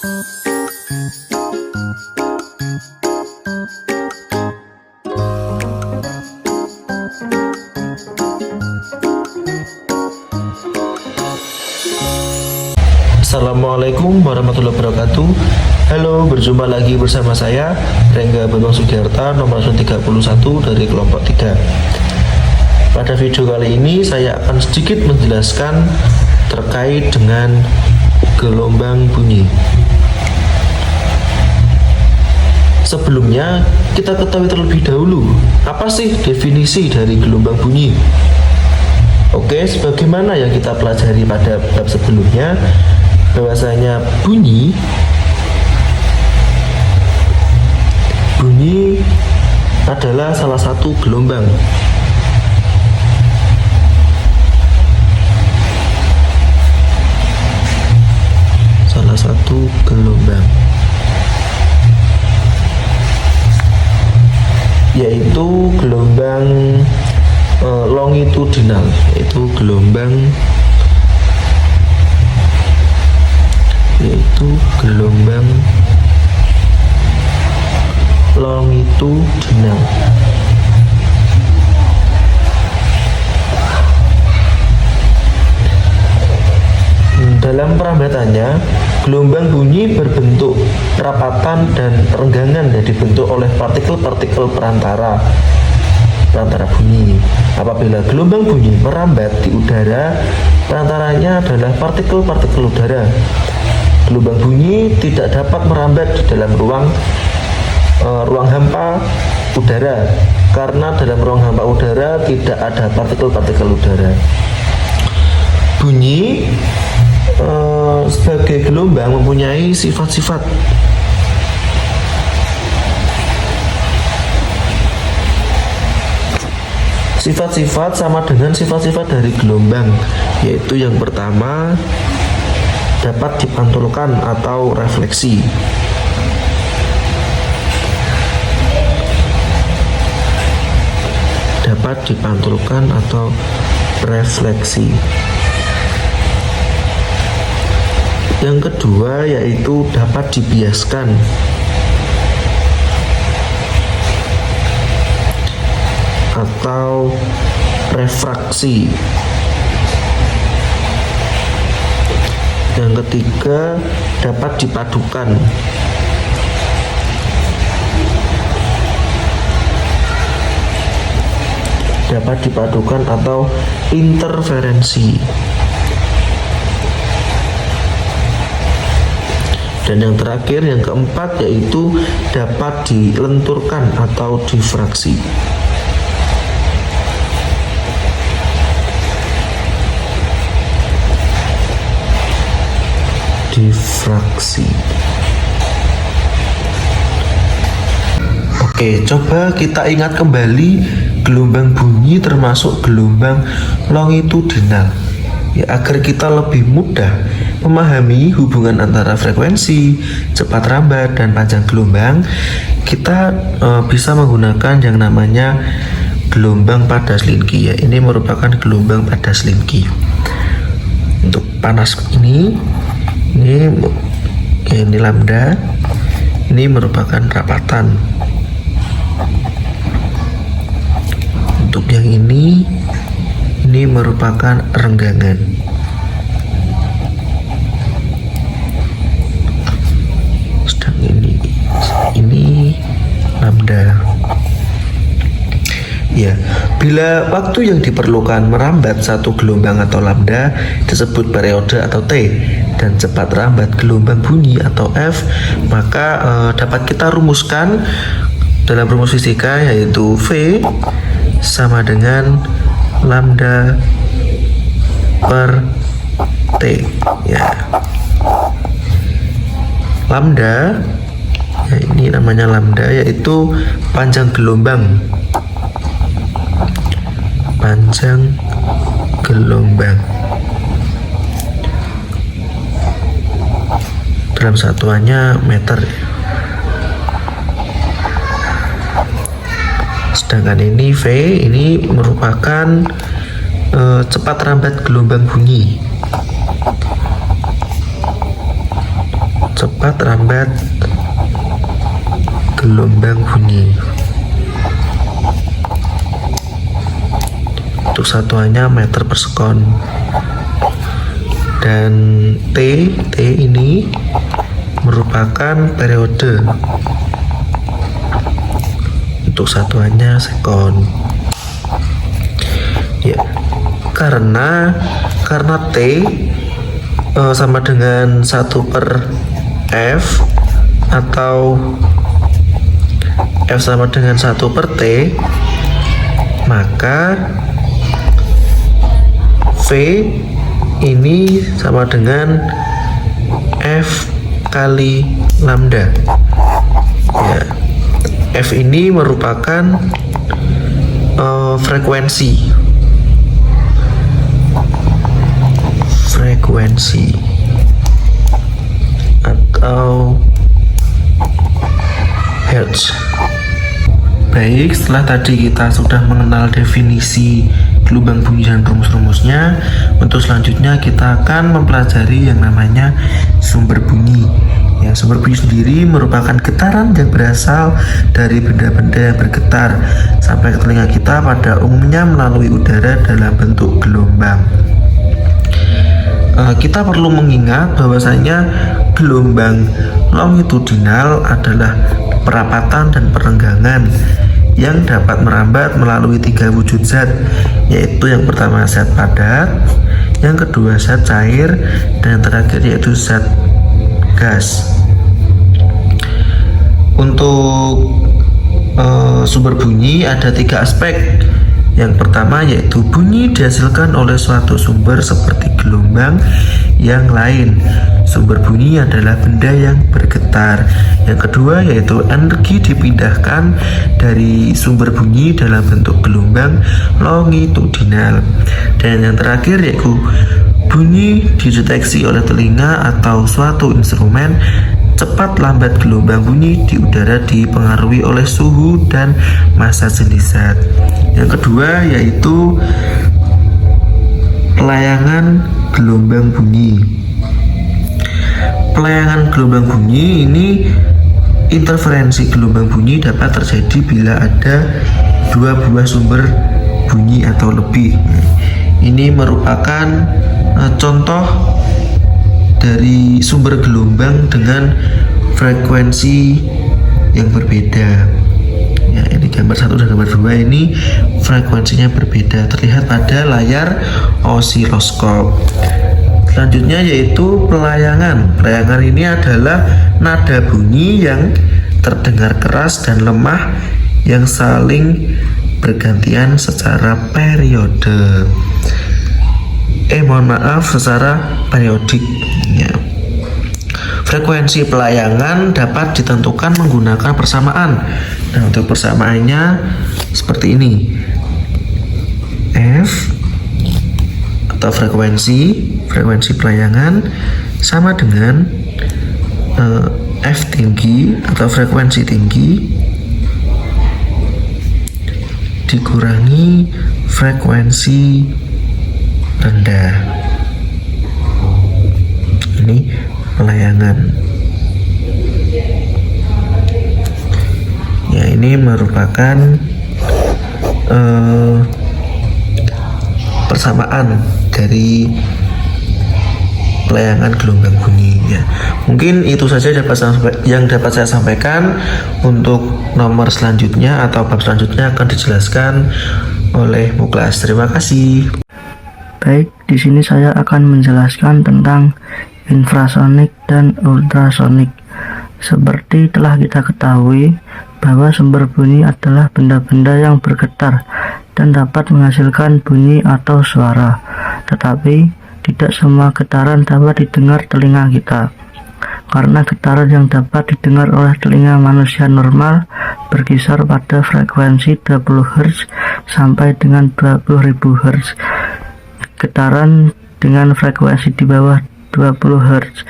Assalamualaikum warahmatullahi wabarakatuh. Halo, berjumpa lagi bersama saya Rengga Bambang Sugiarta, nomor 31 dari kelompok 3. Pada video kali ini saya akan sedikit menjelaskan terkait dengan gelombang bunyi. Sebelumnya kita ketahui terlebih dahulu apa sih definisi dari gelombang bunyi. Oke, sebagaimana yang kita pelajari pada bab sebelumnya, bahwasanya bunyi adalah salah satu gelombang. Yaitu gelombang longitudinal, yaitu gelombang longitudinal. Dalam perambatannya, gelombang bunyi berbentuk rapatan dan renggangan yang dibentuk oleh partikel-partikel perantara bunyi. Apabila gelombang bunyi merambat di udara, perantaranya adalah partikel-partikel udara. Gelombang bunyi tidak dapat merambat di dalam ruang hampa udara, karena dalam ruang hampa udara tidak ada partikel-partikel udara. Bunyi sebagai gelombang mempunyai sifat-sifat. Sifat-sifat sama dengan sifat-sifat dari gelombang, yaitu yang pertama, dapat dipantulkan atau refleksi. Dapat dipantulkan atau refleksi. Yang kedua yaitu dapat dibiaskan. Atau refraksi. Yang ketiga dapat dipadukan. Dapat dipadukan atau interferensi. Dan yang terakhir, yang keempat, yaitu dapat dilenturkan atau difraksi. Oke, coba kita ingat kembali, gelombang bunyi termasuk gelombang longitudinal. Ya, agar kita lebih mudah memahami hubungan antara frekuensi, cepat rambat, dan panjang gelombang, kita bisa menggunakan yang namanya gelombang pada Slinky. Ya, ini merupakan gelombang pada Slinky. Untuk panas ini lambda, ini merupakan rapatan. Untuk yang ini merupakan renggangan. Sedang ini lambda. Ya, bila waktu yang diperlukan merambat satu gelombang atau lambda disebut periode atau T, dan cepat rambat gelombang bunyi atau F, maka dapat kita rumuskan dalam rumus fisika, yaitu V sama dengan lambda per T. Ya, lambda, ya ini namanya lambda, yaitu panjang gelombang. Dalam satuannya meter. Sedangkan ini V, ini merupakan cepat rambat gelombang bunyi. cepat lambat gelombang bunyi. Untuk satuannya meter per sekon. Dan T ini merupakan periode. Untuk satuannya sekon. Ya, karena T sama dengan 1 per F, atau F sama dengan 1 per T, maka V ini sama dengan F kali lambda. Ya, F ini merupakan frekuensi atau hertz. Baik, setelah tadi kita sudah mengenal definisi gelombang bunyi dan rumus-rumusnya, untuk selanjutnya kita akan mempelajari yang namanya sumber bunyi. Ya, sumber bunyi sendiri merupakan getaran yang berasal dari benda-benda yang bergetar sampai ke telinga kita pada umumnya melalui udara dalam bentuk gelombang. Kita perlu mengingat bahwasanya gelombang longitudinal adalah perapatan dan perenggangan yang dapat merambat melalui 3 wujud zat, yaitu yang pertama zat padat, yang kedua zat cair, dan yang terakhir yaitu zat gas. Untuk sumber bunyi ada 3 aspek. Yang pertama yaitu bunyi dihasilkan oleh suatu sumber seperti gelombang yang lain. Sumber bunyi adalah benda yang bergetar. Yang kedua yaitu energi dipindahkan dari sumber bunyi dalam bentuk gelombang longitudinal. Dan yang terakhir yaitu bunyi dideteksi oleh telinga atau suatu instrumen. Cepat lambat gelombang bunyi di udara dipengaruhi oleh suhu dan massa jenis zat. Yang kedua yaitu pelayangan gelombang bunyi. Pelayangan gelombang bunyi ini, interferensi gelombang bunyi dapat terjadi bila ada 2 buah sumber bunyi atau lebih. Ini merupakan contoh dari sumber gelombang dengan frekuensi yang berbeda. Ya, ini gambar 1 dan gambar 2 ini frekuensinya berbeda, terlihat pada layar osiloskop. Selanjutnya yaitu pelayangan. Pelayangan ini adalah nada bunyi yang terdengar keras dan lemah yang saling bergantian secara periode. Secara periodik. Ya. Frekuensi pelayangan dapat ditentukan menggunakan persamaan. Nah, untuk persamaannya seperti ini. F atau frekuensi pelayangan sama dengan F tinggi atau frekuensi tinggi dikurangi frekuensi rendah. Ini pelayangan. Ya, ini merupakan persamaan dari pelayangan gelombang bunyi. Ya, mungkin itu saja yang dapat saya sampaikan. Untuk nomor selanjutnya atau bab selanjutnya akan dijelaskan oleh Muklas. Terima kasih. Baik, di sini saya akan menjelaskan tentang infrasonik dan ultrasonik. Seperti telah kita ketahui bahwa sumber bunyi adalah benda-benda yang bergetar dan dapat menghasilkan bunyi atau suara. Tetapi tidak semua getaran dapat didengar telinga kita. Karena getaran yang dapat didengar oleh telinga manusia normal berkisar pada frekuensi 20 Hz sampai dengan 20.000 Hz. Getaran dengan frekuensi di bawah 20 Hz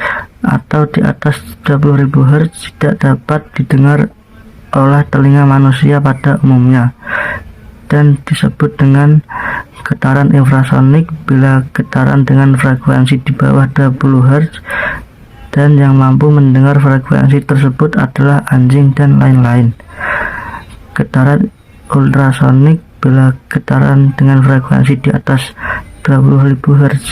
atau di atas 20.000 Hz tidak dapat didengar oleh telinga manusia pada umumnya dan disebut dengan getaran infrasonik. Bila getaran dengan frekuensi di bawah 20 Hz dan yang mampu mendengar frekuensi tersebut adalah anjing dan lain-lain. Getaran ultrasonik bila getaran dengan frekuensi di atas 20.000 Hz,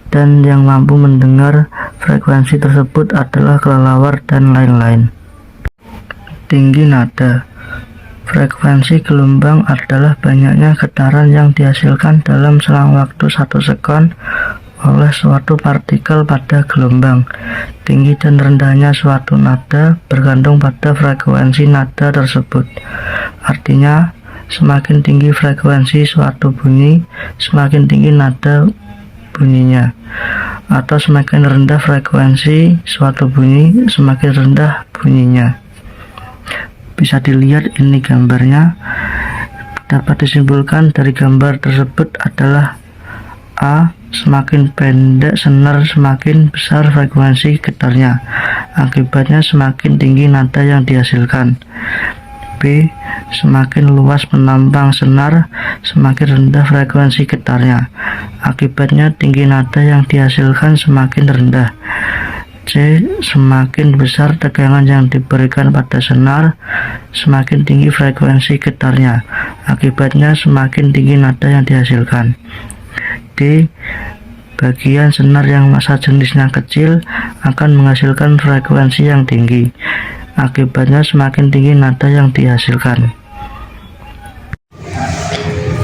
dan yang mampu mendengar frekuensi tersebut adalah kelelawar dan lain-lain. Tinggi nada. Frekuensi gelombang adalah banyaknya getaran yang dihasilkan dalam selang waktu 1 sekon oleh suatu partikel pada gelombang. Tinggi dan rendahnya suatu nada bergantung pada frekuensi nada tersebut. Artinya, semakin tinggi frekuensi suatu bunyi, semakin tinggi nada bunyinya, atau semakin rendah frekuensi suatu bunyi, semakin rendah bunyinya. Bisa dilihat ini gambarnya. Dapat disimpulkan dari gambar tersebut adalah A. Semakin pendek senar, semakin besar frekuensi getarnya. Akibatnya semakin tinggi nada yang dihasilkan. B. Semakin luas penampang senar, semakin rendah frekuensi getarnya. Akibatnya tinggi nada yang dihasilkan semakin rendah. C. Semakin besar tegangan yang diberikan pada senar, semakin tinggi frekuensi getarnya. Akibatnya semakin tinggi nada yang dihasilkan. D. Bagian senar yang massa jenisnya kecil akan menghasilkan frekuensi yang tinggi. Akibatnya semakin tinggi nada yang dihasilkan.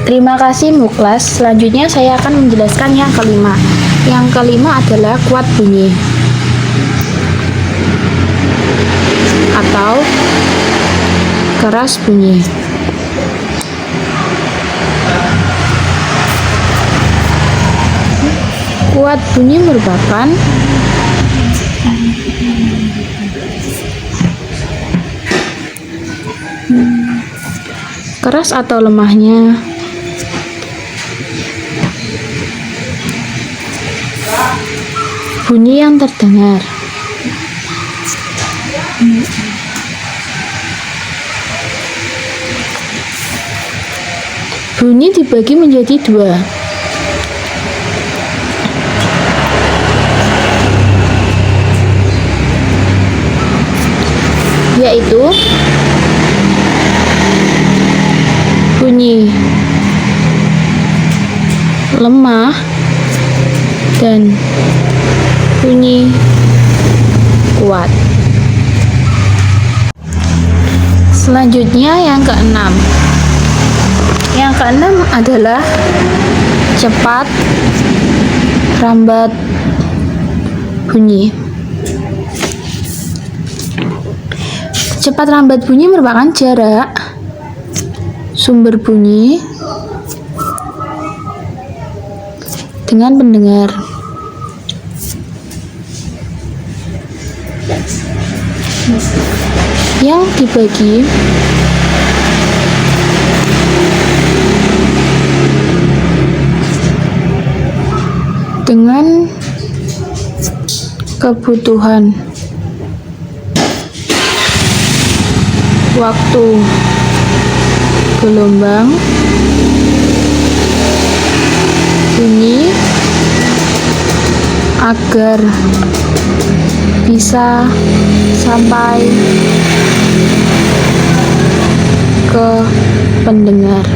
Terima kasih Muklas. Selanjutnya saya akan menjelaskan yang kelima. Yang kelima adalah kuat bunyi atau keras bunyi. Kuat bunyi merupakan keras atau lemahnya bunyi yang terdengar. Bunyi dibagi menjadi dua, yaitu bunyi lemah dan bunyi kuat. Selanjutnya yang keenam. Yang keenam adalah cepat, rambat bunyi. Cepat rambat bunyi merupakan jarak sumber bunyi dengan pendengar. Yang dibagi dengan kebutuhan waktu gelombang bunyi agar bisa sampai ke pendengar.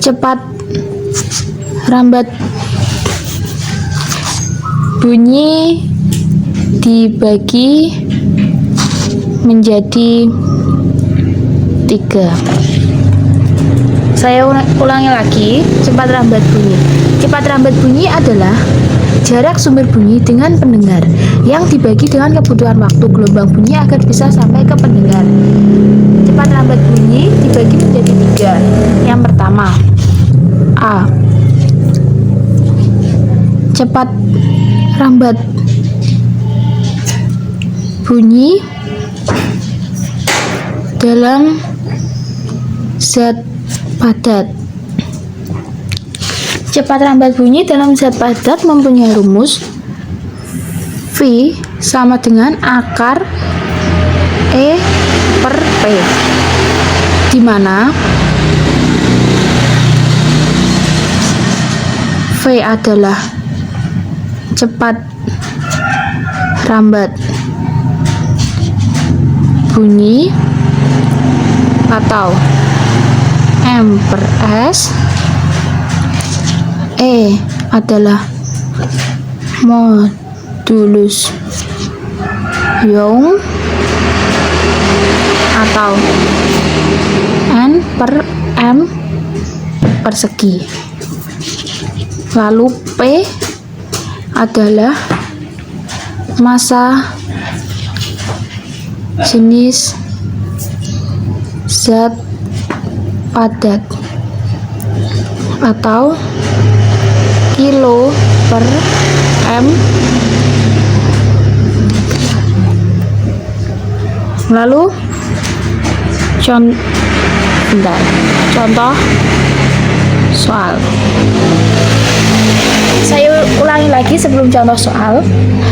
Cepat rambat bunyi dibagi menjadi 3. Saya ulangi lagi, cepat rambat bunyi. Cepat rambat bunyi adalah jarak sumber bunyi dengan pendengar yang dibagi dengan kebutuhan waktu gelombang bunyi agar bisa sampai ke pendengar. Cepat rambat bunyi dibagi menjadi 3. Yang pertama, A. Cepat rambat bunyi dalam zat padat. Cepat rambat bunyi dalam zat padat mempunyai rumus V sama dengan akar E per P, di mana V adalah cepat rambat bunyi atau M per S. E adalah modulus Young atau N per M persegi. Lalu P adalah massa jenis zat padat atau kilo per M. Lalu contoh soal. Saya ulangi lagi sebelum contoh soal.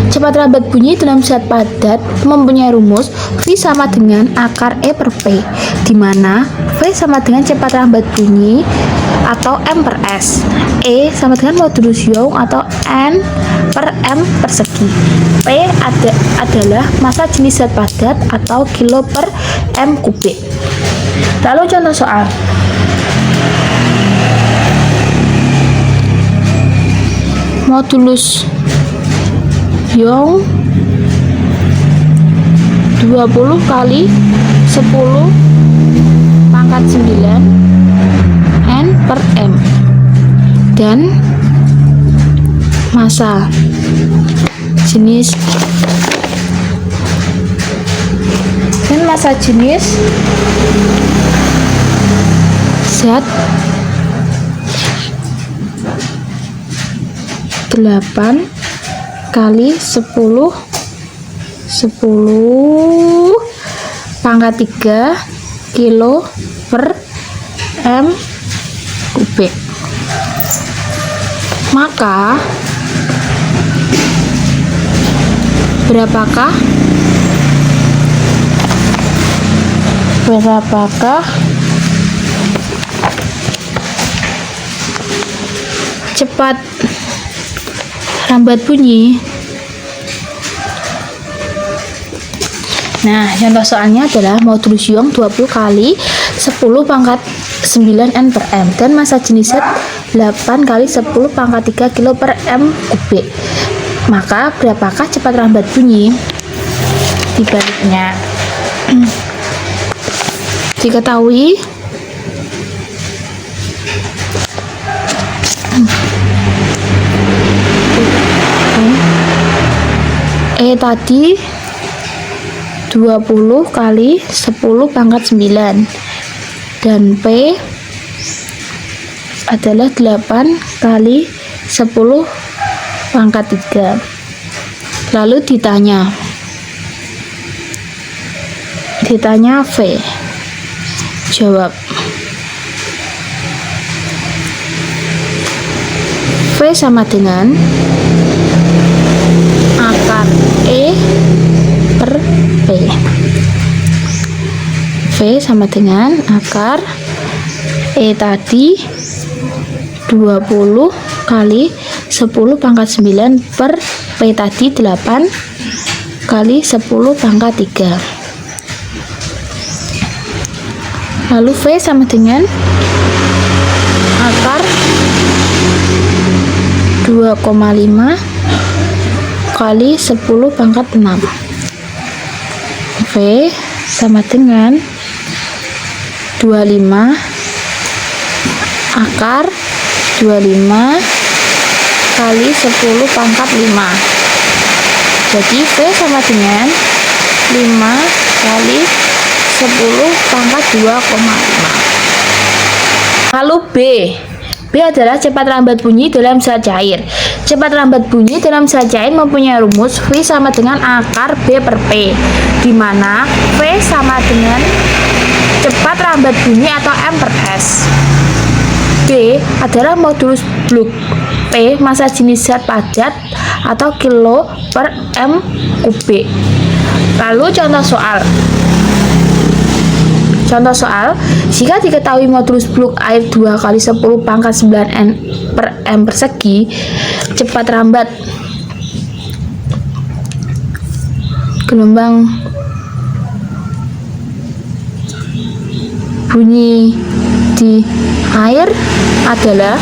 Cepat rambat bunyi dalam zat padat mempunyai rumus V sama dengan akar E per P, di mana V sama dengan cepat rambat bunyi atau M per S, E sama dengan modulus Young atau N per M persegi, P adalah massa jenis zat padat atau kilo per M kubik. Lalu contoh soal. Modulus Young 20 kali 10 pangkat 9 N per M, dan massa jenis zat 8 kali 10 pangkat 3 kilo per M kubik. Maka berapakah cepat rambat bunyi? Nah, contoh soalnya adalah modulus Young 20 kali 10 pangkat 9 N per M dan massa jenis zat 8 kali 10 pangkat 3 kilo per M kubik. Maka berapakah cepat rambat bunyi? Dibaliknya diketahui E tadi 20 kali 10 pangkat 9 dan P adalah 8 kali 10 pangkat 3. Lalu ditanya V. Jawab. V sama dengan akar E per P. V sama dengan akar E tadi 20 kali 10 pangkat 9 per P tadi 8 kali 10 pangkat 3. Lalu V sama dengan akar 2,5 kali 10 pangkat 6. V sama dengan 25 akar 25 kali 10 pangkat 5. Jadi V sama dengan 5 kali 10 pangkat 2,5. Lalu B adalah cepat rambat bunyi dalam zat cair. Cepat rambat bunyi dalam zat cair mempunyai rumus V sama dengan akar B per P, di mana V sama dengan cepat rambat bunyi atau M per S. B adalah modulus blok, P massa jenis zat padat atau kilo per M kubik. Lalu contoh soal. Jika diketahui modulus blok air 2 kali 10 pangkat 9 N per M persegi, cepat rambat gelombang bunyi di air adalah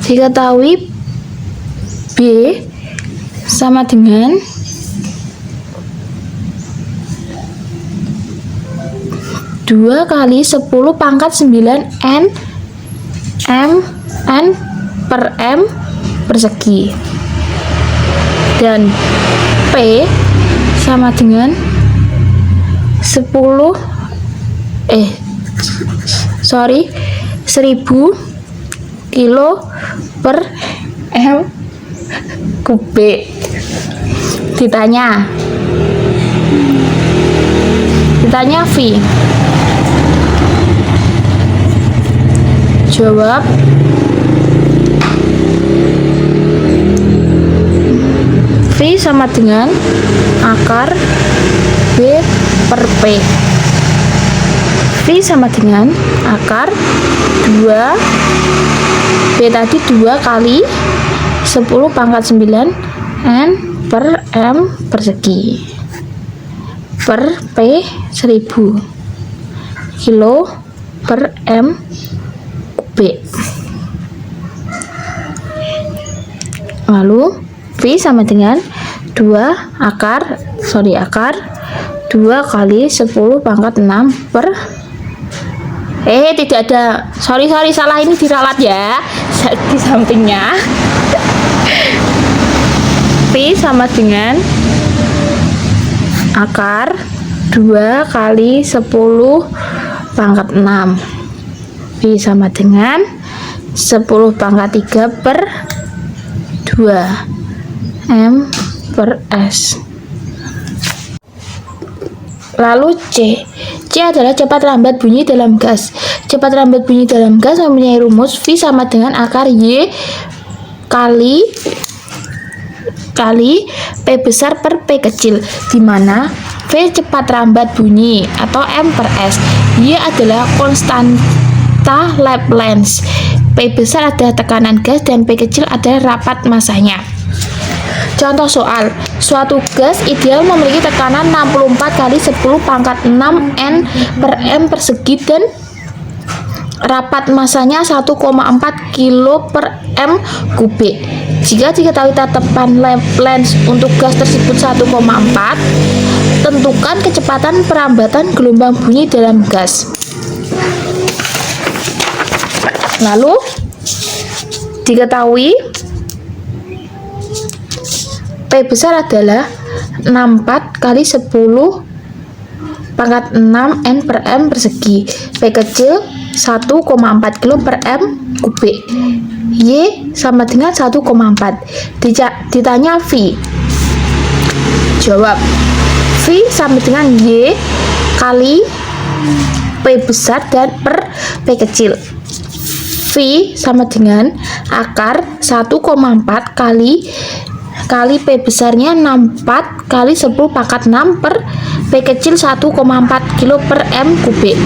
diketahui B sama dengan 2 kali 10 pangkat 9 N per M persegi, dan P sama dengan 1000 kilo per M kubik. Ditanya V. Jawab V sama dengan akar B per P. V sama dengan akar 2 B tadi 2 kali 10 pangkat 9 N per M persegi per P 1000 kilo per M kubik. Lalu V sama dengan 2 akar 2 kali 10 pangkat 6 per tidak ada, sorry salah, ini diralat ya di sampingnya. V sama dengan akar 2 kali 10 pangkat 6. V sama dengan 10 pangkat 3 per 2 M per S. Lalu C adalah cepat rambat bunyi dalam gas. Cepat rambat bunyi dalam gas mempunyai rumus V sama dengan akar Y kali P besar per P kecil, di mana V cepat rambat bunyi atau M per S, Y adalah konstanta Laplace, P besar adalah tekanan gas, dan P kecil adalah rapat masanya. Contoh soal, suatu gas ideal memiliki tekanan 64 kali 10 pangkat 6 N per M persegi dan rapat masanya 1,4 kilo per M kubik. Jika diketahui tatapan Laplace untuk gas tersebut 1,4, tentukan kecepatan perambatan gelombang bunyi dalam gas. Lalu diketahui P besar adalah 64 kali 10 pangkat 6 N per M persegi, P kecil 1,4 kilo per M kubik, Y sama dengan 1,4. Ditanya V. Jawab V sama dengan Y kali P besar dan per P kecil. V sama dengan akar 1,4 kali P besarnya 64 kali 10 pangkat 6 per P kecil 1,4 kilo per M kubik.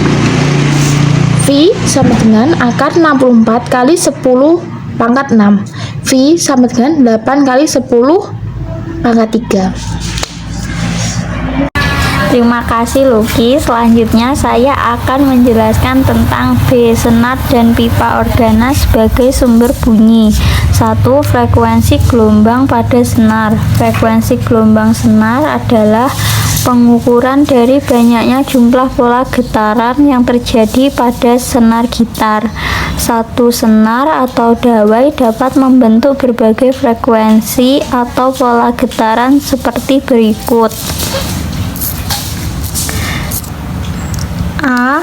V sama dengan akar 64 kali 10 pangkat 6. V sama dengan 8 kali 10 pangkat 3. Terima kasih Lucky. Selanjutnya saya akan menjelaskan tentang B, senar dan pipa organa sebagai sumber bunyi. 1. Frekuensi gelombang pada senar. Frekuensi gelombang senar adalah pengukuran dari banyaknya jumlah pola getaran yang terjadi pada senar gitar. Satu senar atau dawai dapat membentuk berbagai frekuensi atau pola getaran seperti berikut. A.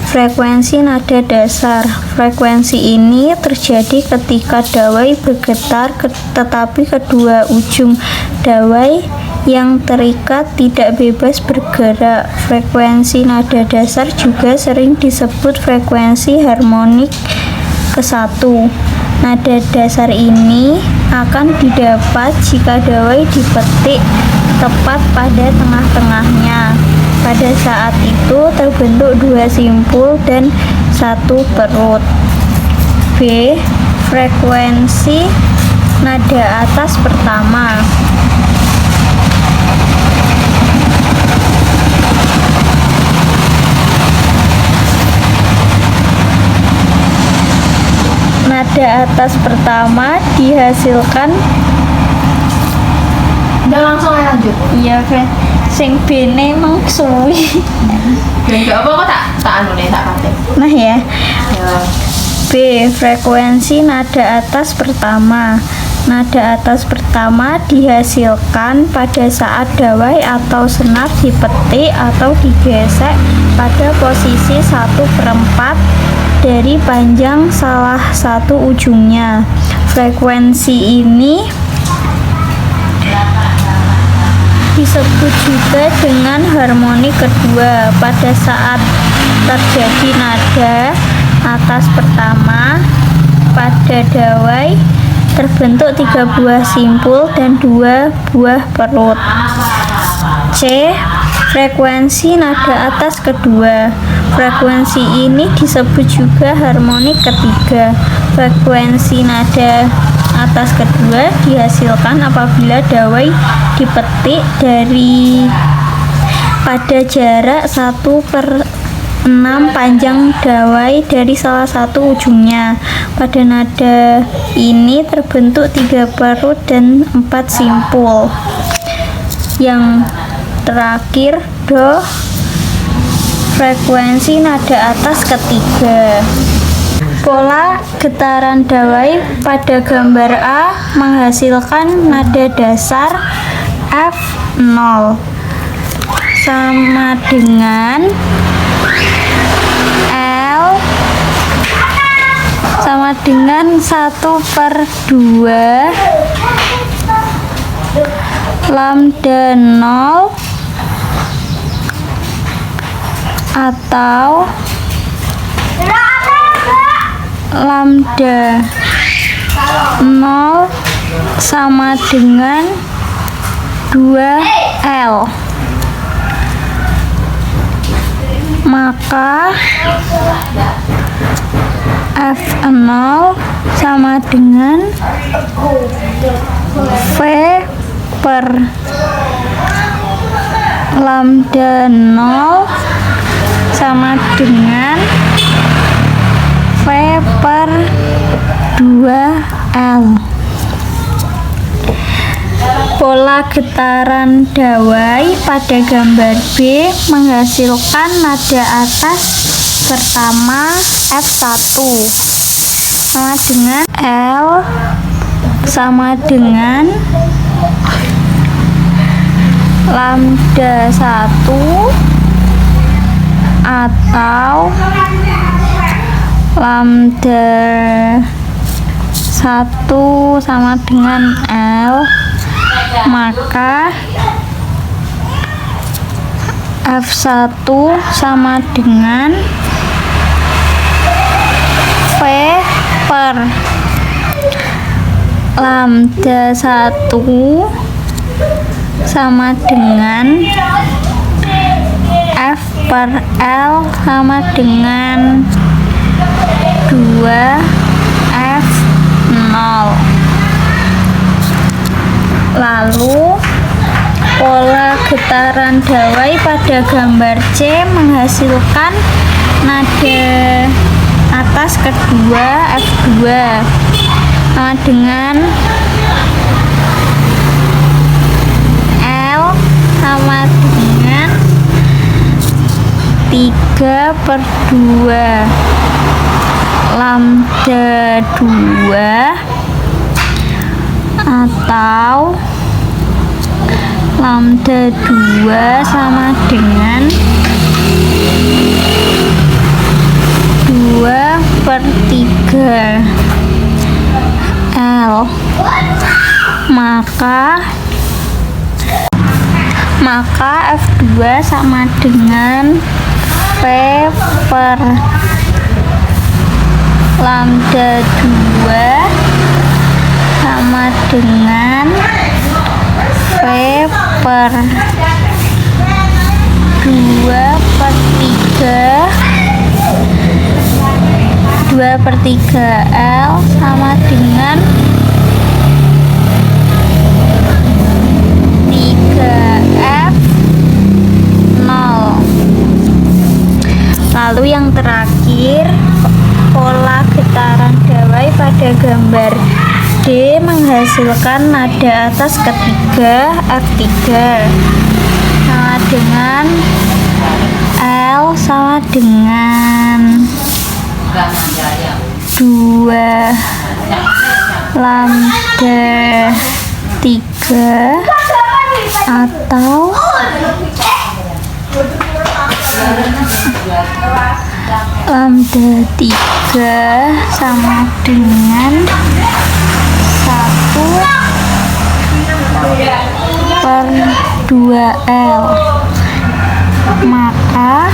Frekuensi nada dasar. Frekuensi ini terjadi ketika dawai bergetar tetapi kedua ujung dawai yang terikat tidak bebas bergerak. Frekuensi nada dasar juga sering disebut frekuensi harmonik ke-1. Nada dasar ini akan didapat jika dawai dipetik tepat pada tengah-tengahnya. Pada saat itu terbentuk 2 simpul dan 1 perut. B. Frekuensi nada atas pertama. Nada atas pertama dihasilkan. Udah langsung aja lanjut. Iya, Fred. Sing bene emang suwi. Dan gak apa-apa tak anu nih tak kate. Nah ya. Ya. B. Frekuensi nada atas pertama. Nada atas pertama dihasilkan pada saat dawai atau senat dipetik atau digesek pada posisi 1/4 dari panjang salah satu ujungnya. Frekuensi ini disebut juga dengan harmoni kedua. Pada saat terjadi nada atas pertama pada dawai terbentuk 3 buah simpul dan 2 buah perut. C. Frekuensi nada atas kedua. Frekuensi ini disebut juga harmoni ketiga. Frekuensi nada atas kedua dihasilkan apabila dawai dipetik dari pada jarak 1/6 panjang dawai dari salah satu ujungnya. Pada nada ini terbentuk 3 perut dan 4 simpul. Yang terakhir, do. Frekuensi nada atas ketiga. Pola getaran dawai pada gambar A menghasilkan nada dasar F0 sama dengan L sama dengan 1/2 lambda 0 atau lambda 0 sama dengan 2L. Maka F0 sama dengan V per lambda 0 sama dengan V per 2L. Pola getaran dawai pada gambar B menghasilkan nada atas pertama F1 sama dengan L sama dengan lambda 1 atau lambda 1 sama dengan L, maka F1 sama dengan V per lambda 1 sama dengan F per L sama dengan 2F0. Lalu pola getaran dawai pada gambar C menghasilkan nada atas kedua F2 sama dengan L sama dengan 3/2 lambda 2 atau lambda 2 sama dengan 2/3 L. Maka F2 sama dengan V per lambda 2 sama dengan V per 2/3 L sama dengan 3F0. Lalu yang terakhir, pola getaran dawai pada gambar D menghasilkan nada atas ketiga F3 sama dengan L sama dengan 2 lambda 3 atau lambda 3 sama dengan 1/2L. Maka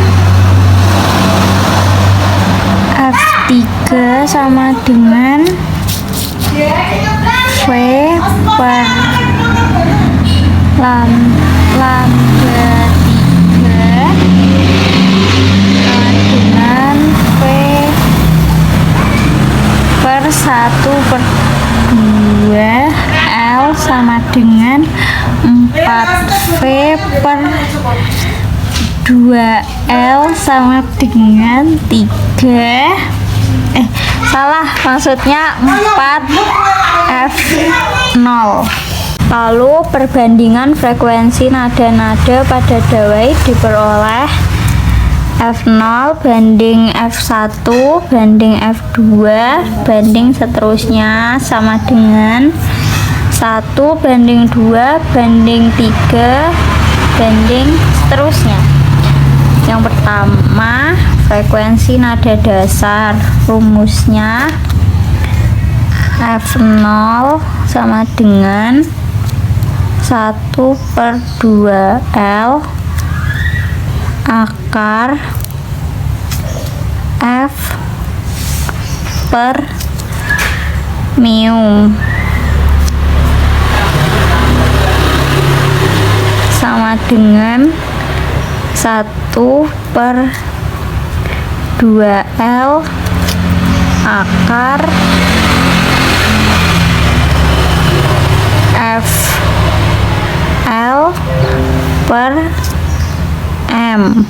F3 sama dengan V per lambda 3 sama dengan V per 1/2 L sama dengan 4V per 2L sama dengan 3 salah, maksudnya 4F0. Lalu perbandingan frekuensi nada-nada pada dawai diperoleh F0 banding F1 banding F2 banding seterusnya sama dengan 1 banding 2 banding 3 banding seterusnya. Yang pertama, frekuensi nada dasar, rumusnya F0 sama dengan 1/2L akar F per mu sama dengan 1/2L akar FL per M.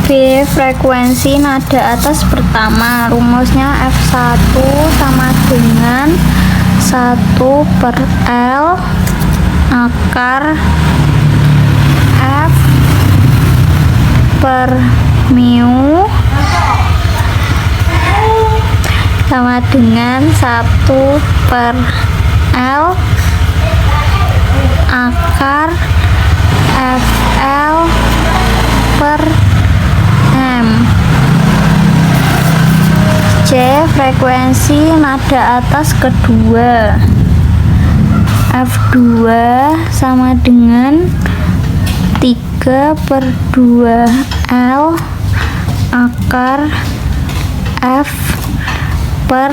B. Frekuensi nada atas pertama, rumusnya F1 sama dengan 1/L akar F per mu sama dengan 1/L akar FL per M. C. Frekuensi nada atas kedua, F2 sama dengan 3/2L akar F per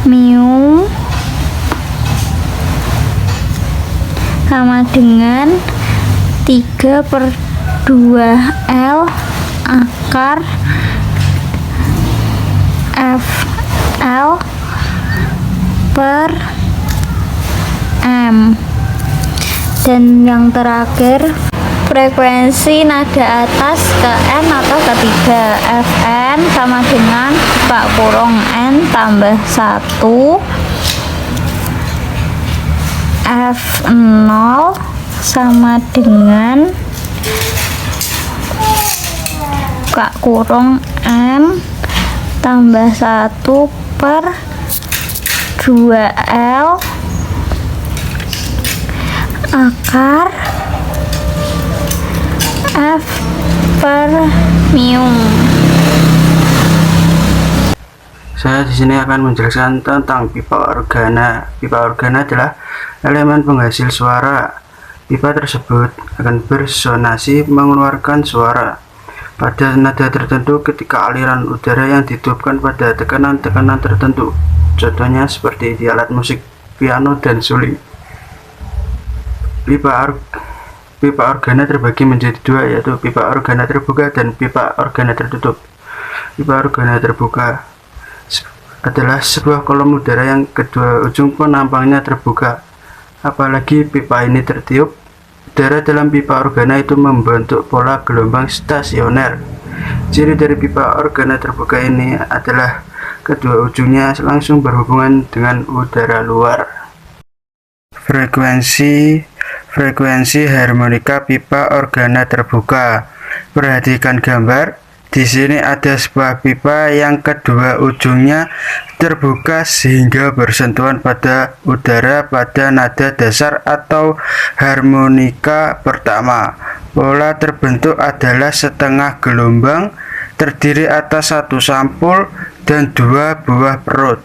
mu sama dengan 3/2L akar FL per M. Dan yang terakhir, frekuensi nada atas ke N atau ketiga, Fn sama dengan buka kurung N tambah 1 F0 sama dengan buka kurung N tambah 1/2L akar F per mu. Saya di sini akan menjelaskan tentang pipa organa. Pipa organa adalah elemen penghasil suara. Pipa tersebut akan bersonasi mengeluarkan suara. pada nada tertentu ketika aliran udara yang ditiupkan pada tekanan-tekanan tertentu. Contohnya seperti di alat musik piano dan suling. Pipa organa terbagi menjadi dua, yaitu pipa organa terbuka dan pipa organa tertutup. Pipa organa terbuka adalah sebuah kolom udara yang kedua ujung penampangnya terbuka. Apalagi pipa ini tertiup, udara dalam pipa organa itu membentuk pola gelombang stasioner. Ciri dari pipa organa terbuka ini adalah kedua ujungnya langsung berhubungan dengan udara luar. Frekuensi harmonika pipa organa terbuka. Perhatikan gambar. Di sini ada sebuah pipa yang kedua ujungnya terbuka sehingga bersentuhan pada udara pada nada dasar atau harmonika pertama. Pola terbentuk adalah setengah gelombang terdiri atas satu sampul dan dua buah perut.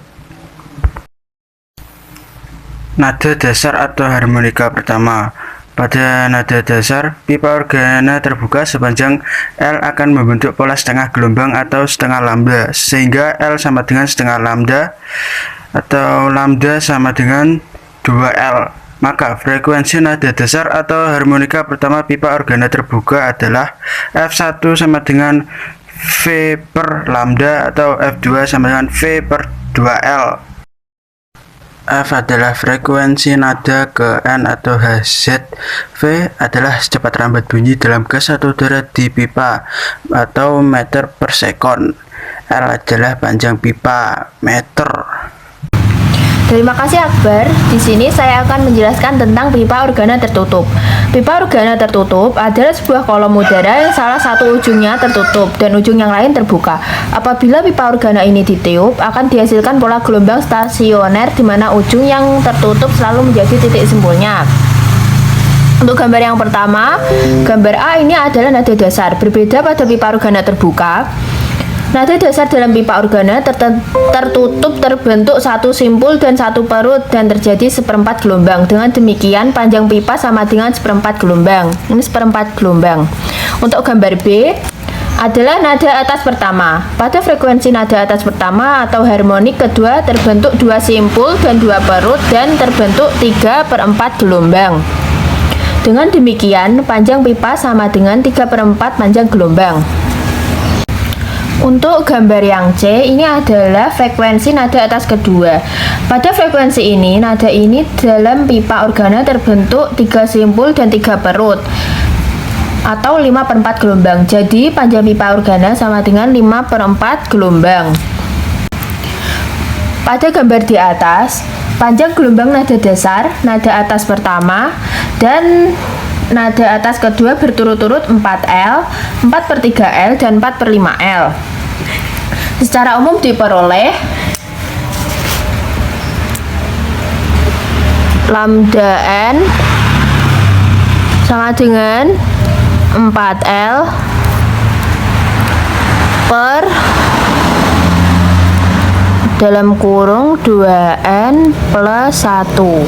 Nada dasar atau harmonika pertama. Pada nada dasar, pipa organa terbuka sepanjang L akan membentuk pola setengah gelombang atau setengah lambda, sehingga L sama dengan setengah lambda atau lambda sama dengan 2L. Maka frekuensi nada dasar atau harmonika pertama pipa organa terbuka adalah F1 sama dengan V per lambda atau F2 sama dengan V per 2L. F adalah frekuensi nada ke N atau Hz. V adalah secepat rambat bunyi dalam gas atau udara di pipa atau meter per sekon. L adalah panjang pipa, meter. Terima kasih Akbar. Di sini saya akan menjelaskan tentang pipa organa tertutup. Pipa organa tertutup adalah sebuah kolom udara yang salah satu ujungnya tertutup dan ujung yang lain terbuka. Apabila pipa organa ini ditiup, akan dihasilkan pola gelombang stasioner di mana ujung yang tertutup selalu menjadi titik simpulnya. Untuk gambar yang pertama, gambar A ini adalah nada dasar. Berbeda pada pipa organa terbuka, nada dasar dalam pipa organa tertutup terbentuk satu simpul dan satu perut dan terjadi seperempat gelombang. Dengan demikian panjang pipa sama dengan seperempat gelombang. Ini seperempat gelombang. Untuk gambar B adalah nada atas pertama. Pada frekuensi nada atas pertama atau harmonik kedua terbentuk dua simpul dan dua perut dan terbentuk 3/4 gelombang. Dengan demikian panjang pipa sama dengan 3/4 panjang gelombang. Untuk gambar yang C, ini adalah frekuensi nada atas kedua. Pada frekuensi ini, nada ini dalam pipa organa terbentuk 3 simpul dan 3 perut atau 5/4 gelombang. Jadi panjang pipa organa sama dengan 5/4 gelombang. Pada gambar di atas, panjang gelombang nada dasar, nada atas pertama, dan nada atas kedua berturut-turut 4L, 4/3L, dan 4/5L. Secara umum diperoleh lambda N sama dengan 4L per dalam kurung 2N plus 1,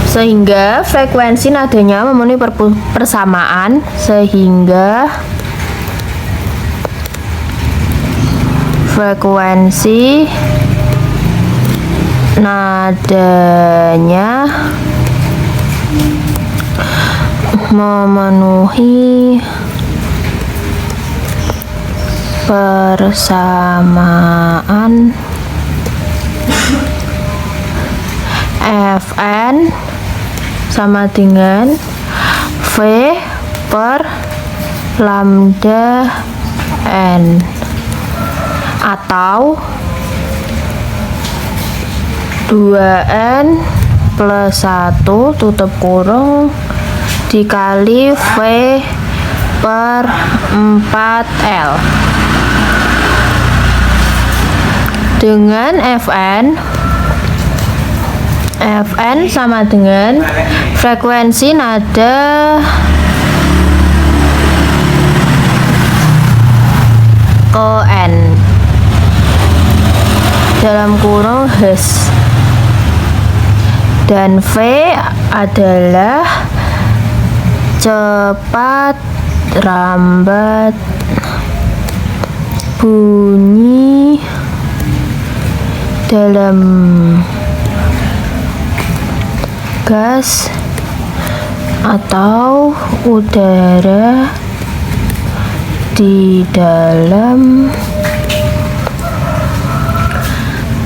sehingga frekuensi nadanya memenuhi persamaan, sehingga frekuensi nadanya memenuhi persamaan. Fn sama dengan V per lambda N atau 2N plus 1 tutup kurung dikali V per 4L dengan Fn sama dengan frekuensi nada ke N dalam kurung Hz, dan V adalah cepat rambat bunyi dalam gas atau udara di dalam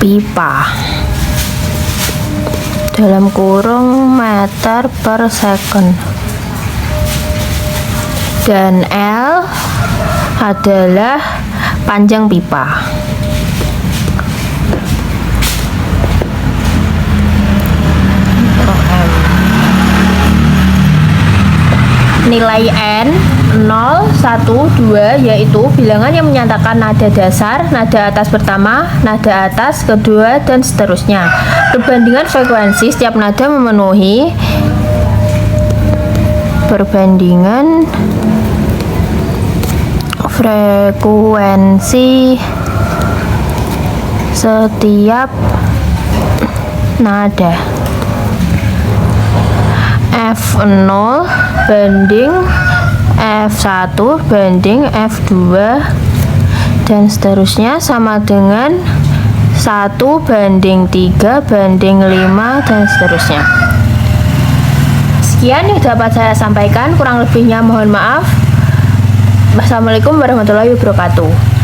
pipa dalam kurung meter per second, dan L adalah panjang pipa. Nilai N 0, 1, 2 yaitu bilangan yang menyatakan nada dasar, nada atas pertama, nada atas kedua, dan seterusnya. Perbandingan frekuensi setiap nada memenuhi perbandingan frekuensi setiap nada. F0 banding F1 banding F2 dan seterusnya sama dengan 1 banding 3 banding 5 dan seterusnya. Sekian yang dapat saya sampaikan, kurang lebihnya mohon maaf. Wassalamualaikum warahmatullahi wabarakatuh.